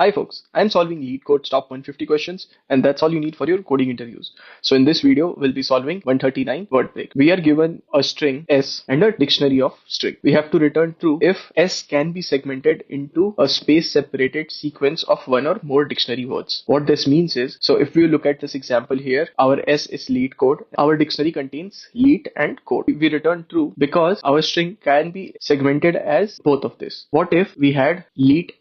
Hi folks, I'm solving Leetcode's top 150 questions and that's all you need for your coding interviews. So in this video, we'll be solving 139 word break. We are given a string S and a dictionary of string. We have to return true if S can be segmented into a space separated sequence of one or more dictionary words. What this means is, so if we look at this example here, our S is Leetcode. Our dictionary contains Leet and code. We return true because our string can be segmented as both of this. What if we had Leet?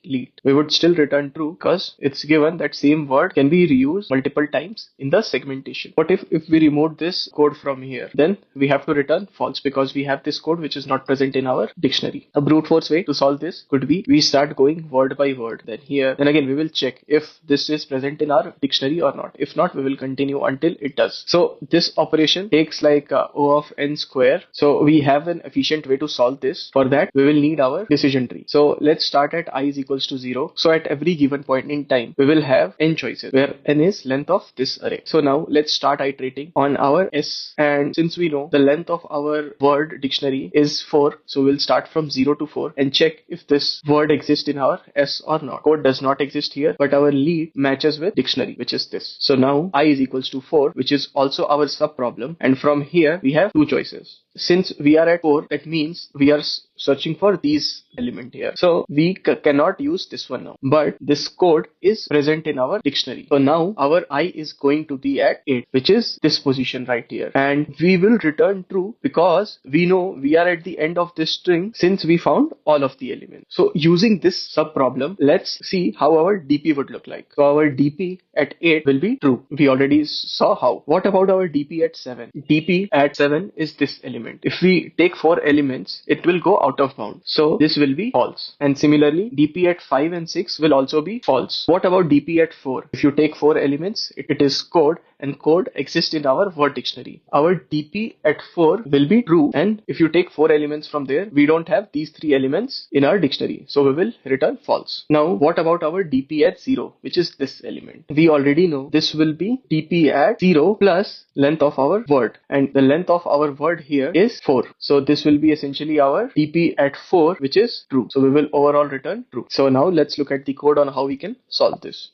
We would still return true because it's given that same word can be reused multiple times in the segmentation. What if we remove this code from here? Then we have to return false because we have this code which is not present in our dictionary. A brute force way to solve this could be we start going word by word. Then again we will check if this is present in our dictionary or not. If not, we will continue until it does. So this operation takes like O of n square. So we have an efficient way to solve this. For that, we will need our decision tree. So let's start at I is equals to 0. So at every given point in time, we will have n choices where n is length of this array. So now let's start iterating on our S, and since we know the length of our word dictionary is 4, so we'll start from 0 to 4 and check if this word exists in our S or not. Code does not exist here, but our lead matches with dictionary, which is this. So now I is equals to 4, which is also our sub problem, and from here we have two choices. Since we are at 4, that means we are searching for these element here. So we cannot use this one now, but this code is present in our dictionary. So now our I is going to be at 8, which is this position right here. And we will return true because we know we are at the end of this string since we found all of the elements. So using this sub problem, let's see how our DP would look like. So our DP at 8 will be true. We already saw how. What about our DP at 7? DP at 7 is this element. If we take 4 elements, it will go out of bounds. So this will be false. And similarly, DP at 5 and 6 will also be false. What about DP at 4? If you take 4 elements, it is code, and code exists in our word dictionary. Our DP at 4 will be true. And if you take 4 elements from there, we don't have these 3 elements in our dictionary. So we will return false. Now, what about our DP at 0, which is this element? We already know this will be DP at 0 plus length of our word. And the length of our word here is 4. So this will be essentially our DP at 4, which is true. So we will overall return true. So now let's look at the code on how we can solve this.